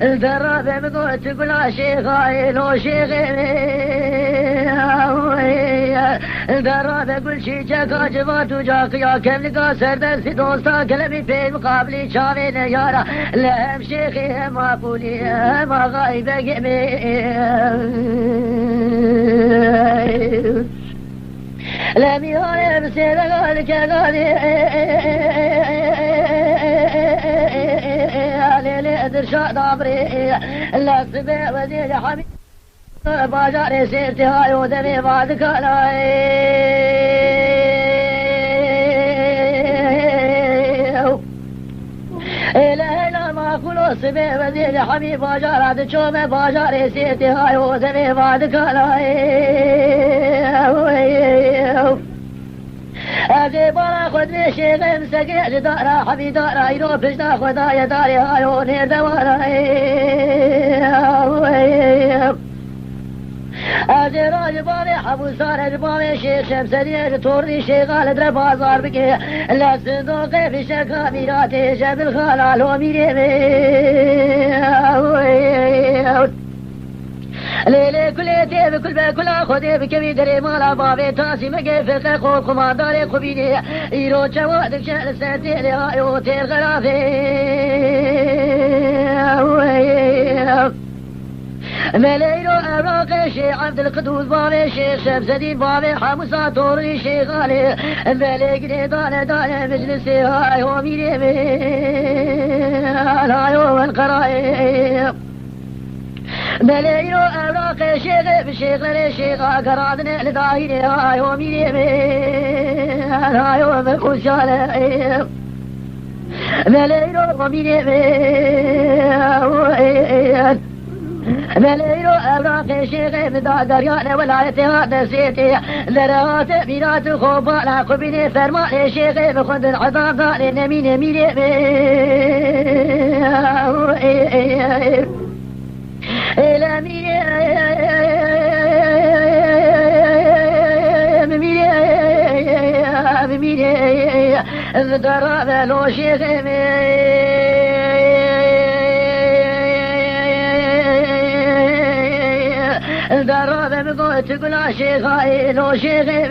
الدرابة بقول تقول شيخاي لو شيخي الدرابة قول شي جاكا جبات وجاك يا كم لقا سردس دوستا كلمي في مقابلي شامين يارا لهم شيخي ما قولي ما غايبة قمي لم يغيب سيدك قالي علي درشاد عمري لا تبيع ودي حبيبي باجاري سيرتي هاي ودمي بعد كلاي لا ما كلو سبي ودي حبيبي باجار عاد تشومه باجاري سيرتي هاي ودمي بعد كلاي أجي برا خد مشي غمسة قيد دارا حبي دارا ينو بجنا خدا يا داري هايو نير دوارا أجي راجي باري حبو ساري باري شيخ شمسني تورني شيخ غالد ربازار بكي لا صندوقي في شكا ميراتي جاب الخلال وميري ليلي كليتي بكل بكل خدي بكبي دري مالا بابي تاسي مجي في خو كمانداري خبيني يرو جوادك شهر سنتي هايو تير غرافي مليلو أراقي شي عبد القدوس بابي شيخ شمسدين بابي حمصة توري شيخ غالي مليقني دانة دانة مجلسي هايو ميري هايو والقرائب مليلو أراقي شيخ بشيخ للي شيخ قرادني لداهيني هايو ميري هايو مخوشالي مليلو ميري مليلو أراقي شيخ بدا دريان ولايتي هذا سيتي لرات ميرات خوبانا قبيني فرماني شيخ بخد العظام داني نميني ميري إلى ميري الدرابة لو شيخي الدرابة بقول تقول شيخي لو شيخي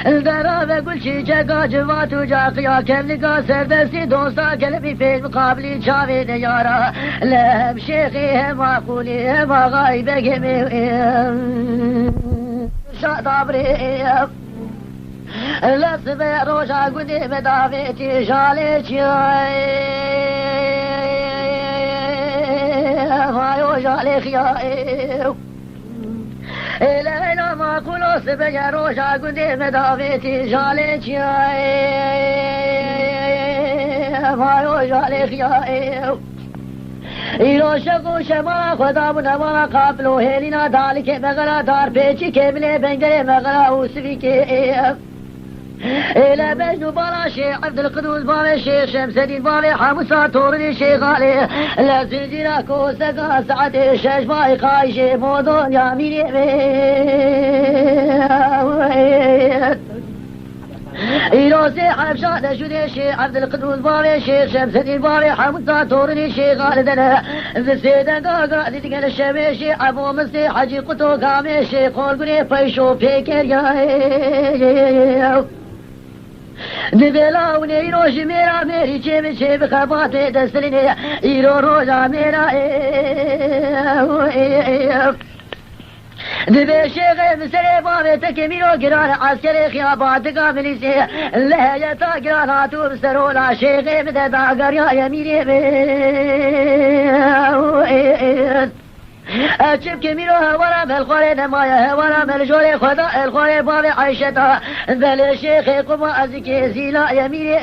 الدرابة قول شي جاكا جوات وجاك يا كم لقا سردسي دوستا قلبي في المقابلين شامين يارا لهم شيخي ما قولي ما غايبة قمي شاد عمري لا سبع روجا قولي مدافيتي شاليك هايو شاليك يا لا ما كلو سبع روجا قولي مدافيتي شاليك يا هايو شاليك يا ایرو شگو شما خدا بنا قابلو هلینا دال کے مغلا دار پیچی کے بلے بنگرے مغلا اوسوی کے إلى بجنو بارا شيخ عبد القدوس بارا شيخ شمس الدين بارا حمصة تورني شيخ علي لا زنجيرا كوسكا سعد شاش باي خايشي موضوع يا ميري إيروسي حبشان شودي شيخ عبد القدوس بارا شيخ شمس الدين بارا حمصة تورني شيخ علي دنا زسيدا قاقا ديتقل الشميشي أبو مصي حجي قطو قاميشي قول قني فيشو فيكر يا دبلا ونيروش ميرا ميري چه چه بخبات دستلني ايرو روزا ميرا دبي شيخ مسري بابي تكميرو قران عسكري خيابات قابليسي لهيا تا قران هاتو بسرولا شيخ مددا قريا يميري أشوف كميرو هوالا بالخوري نمايا هوالا بالجوري خدا الخوري بابي عيشتا ذل شيخ قما أزكي زيلا يميري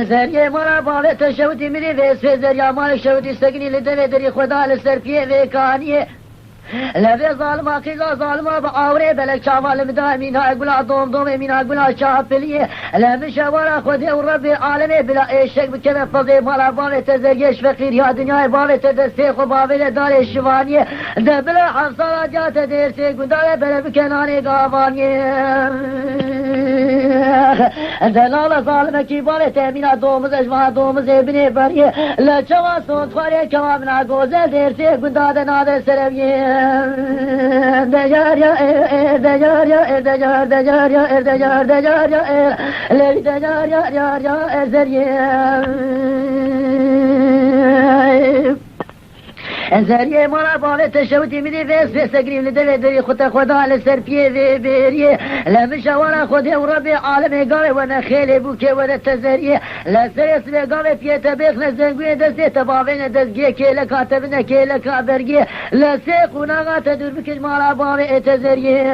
زریه مرا باوت شوتی میری ویس زریا مال شوتی سگنی لدوی دری خدا لسر پیه ویکانیه لبی ظالما قیزا ظالما با آوره بلک چاوال مدای مینا گلا دوم دوم مینا گلا چاپلیه لبی شوارا خودی و رب عالمه بلا ایشک بکنه فضی مالا باوت زریش فقیر یا دنیای باوت دستی خو باوت دار شوانیه دبلا حفصالا جات دیرسی گندای بلا بکنانی گاوانیه دلال ظالمه کی باوت مینا دومز اجوان دومز بینه بریه لچوا سون خواره کمامنا گوزه دیرسی گنداد ناده سرویه زریه مالا باله تشوتی میدی ویس ویس گریم لدوی دری خدا لسر پیه وی بیریه لمشوارا خودی و رب عالم گاوه و نخیل بوکه و نتزریه لسر اسم گاوه پیه تبیخ نزنگوی دستی تباوین دزگیه که لکا تبنه که لکا برگیه لسه قوناغا تدور بکش مالا باله اتزریه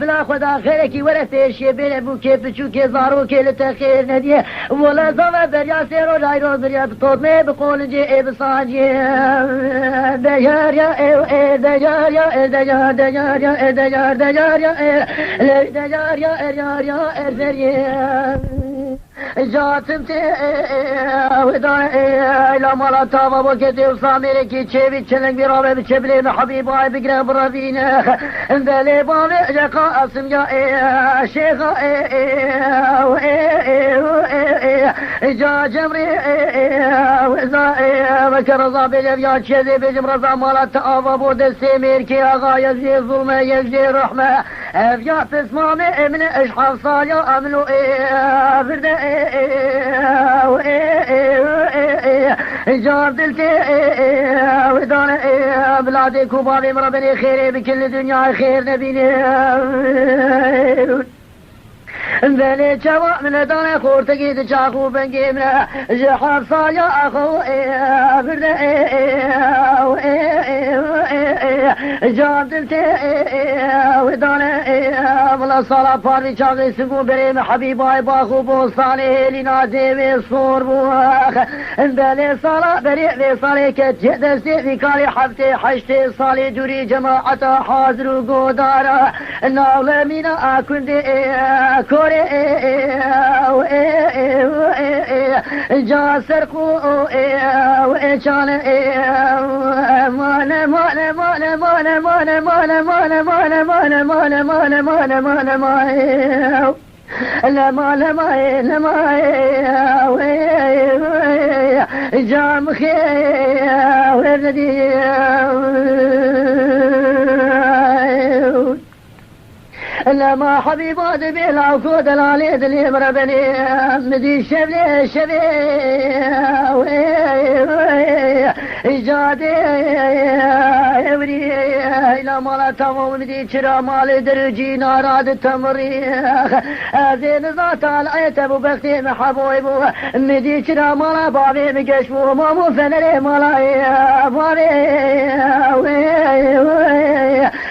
بلا خدا خیره کی وره پیشیه بیره بوکه پچو که زارو که لتخیر ندیه ولا زاوه بریا سیرو لایرو بریا بطوبه بقول جي بصاجي دجار يا دجار يا دجار دجار يا دجار دجار يا دجار يا دجار جاتم تي ودا لا مالا تاوا وكتي وصامير كي تشبي تشلن بيرابه بتشبلي حبيب واي بقرا برابين اندلي بابي جقا اسم يا شيخ جا جمري وزا بكر رضا يا تشذي بجم رضا مالا تاوا بود سمير كي اغا يزي ظلم يزي رحمه افيا تسمامي من اشحال صاليا امنو فرده جار دلتي ودان بلادي كوبابي مربني خيري بكل دنيا خير نبيني بني جوا من دان خورتگی د چاخو بنگی من جحر صايا اخو برد جان دلتي ودان ولا صلاة پاری چاقی سگو بریم حبیبای باخو بوستانی لنازی و صور بوخ بلی صلاة بری و صلی که جدستی وکاری حفته حشته صلی دوری جماعت حاضر و گودارا ناول مینا اکنده کوری جا سرقو و چان مان مان مان مان مان مان مان مان مان مان مان مان مان مان لما لما لما جام خير وردي لما حبيبات بلا وكود العلي دلي مربني مدي شبلي شبي جادي وري الى مالا تمام مدي شرا مال درجي ناراد تمري زين ذات العيت ابو بختي محبوب مدي شرا مالا بابي مكشفو مامو فنري مالا بابي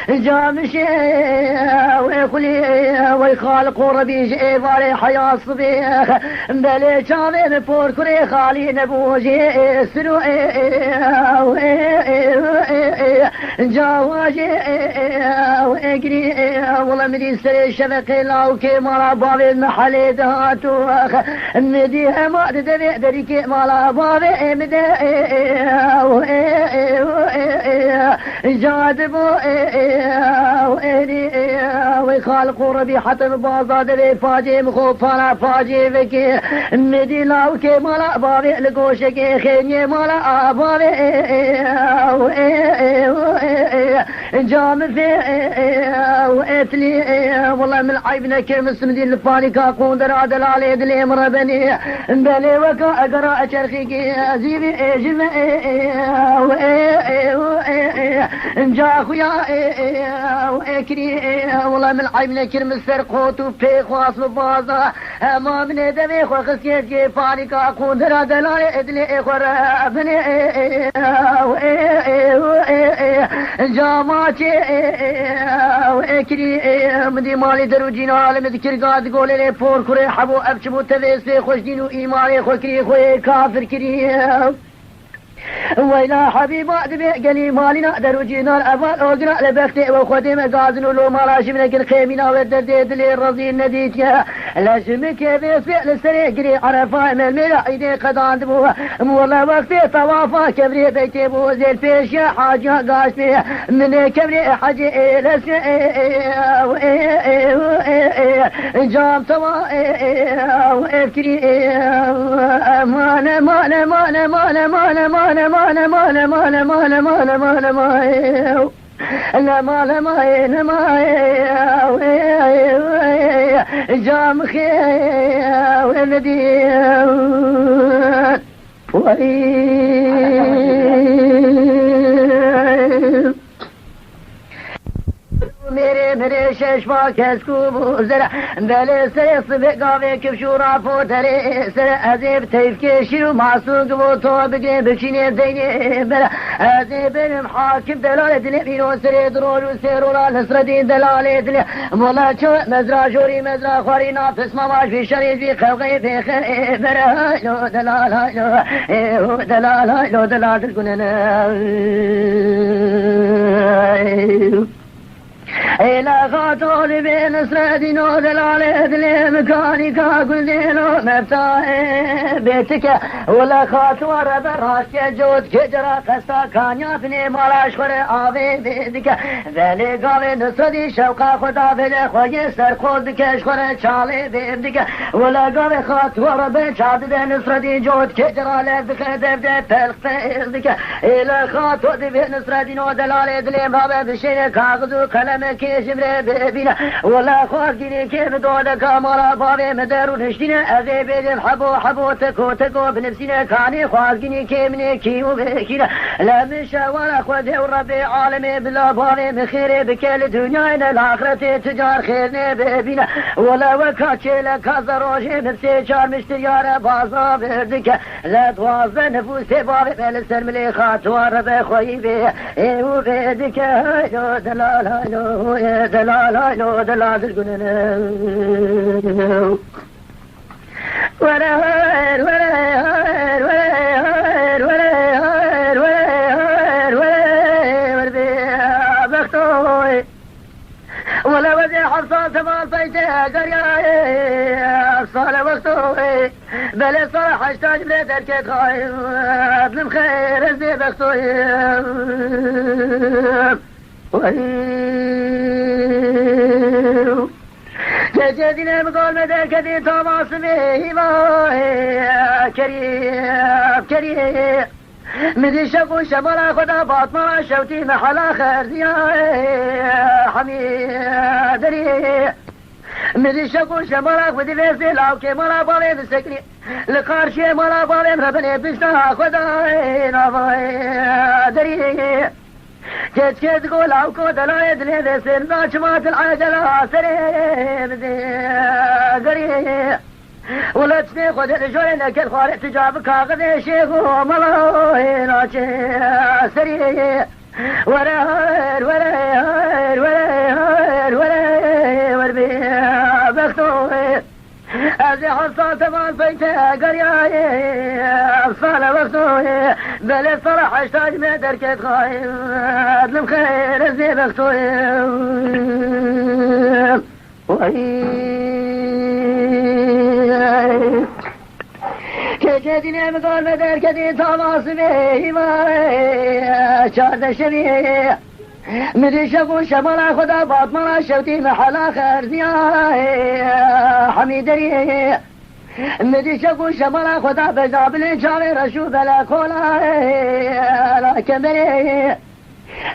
جامشي ويخلي ويخالق ربي جيباري حياة صبيخ بلي شامي مفور كري خالي نبوجي سنو جاواجي وإقري والله مدي سري شبقي لاوكي مالا بابي محلي دهاتو مدي همات دبي دريكي مالا بابي مدي جادبو ويخالق ربي حتى بازاد لي فاجي مخوفانا فاجي بكي مدي لاوكي مالا بابي لقوشكي خيني مالا بابي جام في واتلي والله من عيبنا كمس مدي الفانيكا قوندر عدل علي دلي مربني بلي وكا اقرا شرخيكي زيبي جمعي جا خويا وإكري والله من عيبنا كرم السرقوت وبي خواص ببازا ما من دمي خو خسيت جي فارقا قندرا دلالي ادلي خور ابني جاماتي وإكري مدي مالي درو جينال مذكر قاد قولي لي فور كوري حبو أبشبو تذيسي خوش دينو إيماني خو كري خوي كافر كري ويلا حبيبا دبي قلي مالي نقدر وجينا الأبال أوقنا لبختي وخدم قازن ولو مالاشي منك الخيمين ودرديد لي الرزين نديت يا لازمك بيسبيع للسريع قري عرفا من الملا ايدي قدان دبوها والله وقتي طوافا كبري بيتي بو زي الفيش يا حاجة قاسي من كبري حاجي لسي جام توا وإفكري مانا مانا مانا مانا مانا مانا لا ما لا ما جام خي ولدي मेरे शेषवा कैसको जरा बेले से गावे के शूरा फोटरे सर अजीब तैफ के शिरु मासूक वो तो बगे बखिने देने बरा अजीब हाकिम दलाल दिले बिनो सरे दरोर सेरोला नसरदीन दलाल दिले मोला चो मजरा जोरी मजरा खरी नाफस मामाश भी शरीफ भी खलगे भी बरा लो दलाल लो दलाल गुनना إلى خاطر بين سردين ودلال دلي مكاني كاكل دينو مفتاح بيتك ولا خاطر براش جود كجرا قصا كانيا بني مالاش خور آوي بيدك ذلي قاوي نصدي شوقا خدا بلي خوي سر خود كش خور چالي بيدك ولا قاوي خاطر بچاد دين سردي جود كجرا لبك دبده پلق بيدك إلى خاطر بين سردين ودلال دلي مابا بشين كاغذ وقلم كيشمره ببينا ولا خاطري كيف دولك مالا بابي مدارو نشتينا أذي بيدم حبو تكو بنفسنا كاني خاطري كيمني كيو بكينا لا مشا ولا خده وربي عالمي بلا بابي مخيري بكل دنيانا الآخرة تجار خيرنا ببينا ولا وكاتشي لك هزروشي ببسي شار مشتريارة بازا بردك لا توازن نفوسي بابي بلسر ملي خاطوار بخوي بي ايو بيدك هايو دلال هايو دلال الجنان ولا ولا وزي حفصات ما بيتها قرية صالة وقتوي بل صالح اشتاج بلي تركت خايف ابن خير ازي بقتوي جدينا بقول مدى كدي تماس به ما كريم مدي شكو شبرا خدا باطمة شوتي محلا خير يا حميد دري مدي شكو شبرا خدي بيسي لاو كي ملا بالي بسكري لقارشي ملا بالي ربني بسنا خدا نافا دري كيت تقول عوكو دلاي دلي ذي سنة شمات العجلة سريب ذي قريب ولا تسني خد الجوري نكل خالق تجاب كاغذي شيخو ملاوي ناشي سريب وربي بختوي أزي حصان تمان فيتها قرياي أفصال وقتوي بل الصراحة اشتاج مدر كيت خايف أدلم خير أزي بختوي كجدين مقال مدر كدين تماس بيه ما شارد شبيه مدي شكو شمالا خدا باطمنا شوتي محلا خير زياء حميدري مدي شكو شمالا خدا بجابلين شاري رشو بلا كولا لا كمري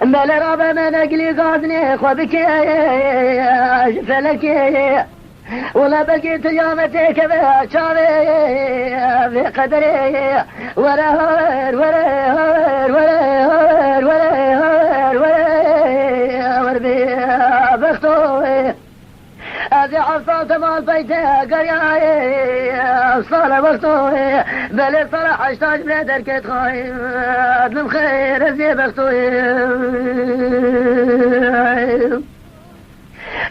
بلا رابا من اقلي غازني خوبكي فلكي ولا بقيت يومتك بها شاري بقدري ولا هر هذه عصا مال بيته قرياي صار وقته بل صار حشتاج من دركت خايف من خير زي بختوي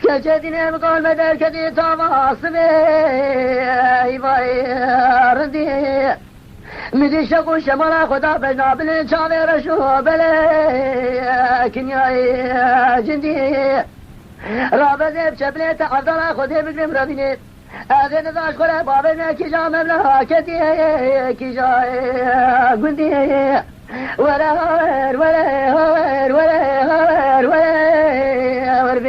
كجدين مقال مدر كدي تواصبي باي ردي مدي شقو شمالا خدا بجنا بلين شاوي رشو بلي كنياي جندي رابزي بشبلي تعذرا خدي بقرم ربيني اغن داش خلا بابنا كي جا مبلا كدي كي جا قندي ولا هور ولا هور ولا هور ولا هور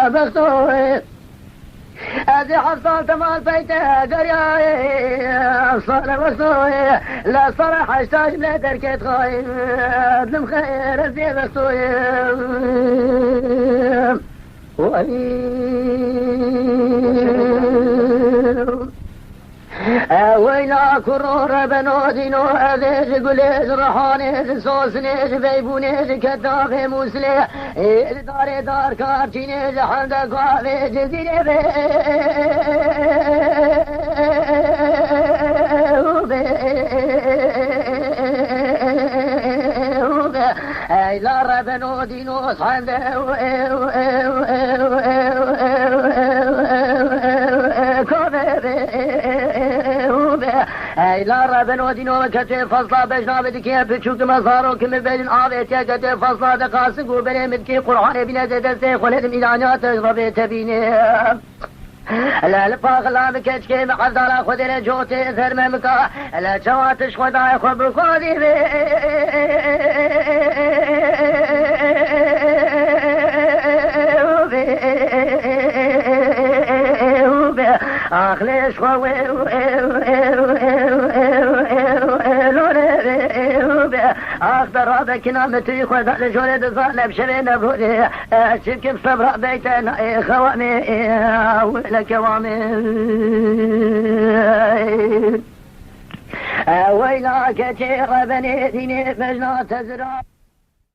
بختوي هذه حصلت مال بيته قرياي صار وقتوي لا صار حشتاج من دركت خايف من خير زي بختوي ويلا كرور بنودينو هذيش قليش رحانيش صوصنيش بيبونيش كتاخي موسلي دار دار كارتينيش حمدك وعلي جزيري اي لا ربنو دينو صحنده اي لا ربنو دينو كتف فصلا بجنا بدكي بچوك مزارو كم بين آويتيا كتف فصلا دقاسق وبني مدكي قرآن بنا زدسي خلدم إلانيات ربيت بيني لا الفاق لا بكتشكي محفظة خذ جوتي ثر ممكا لا جواتش خداي خبر خودي اخليش خوي اخبر ربك نامتي خذ الجولد ظلم شرينا بودي شبكي بصبر بيتنا خوامي ولك وامي ويلاك تيغ بني ديني فجنا تزرع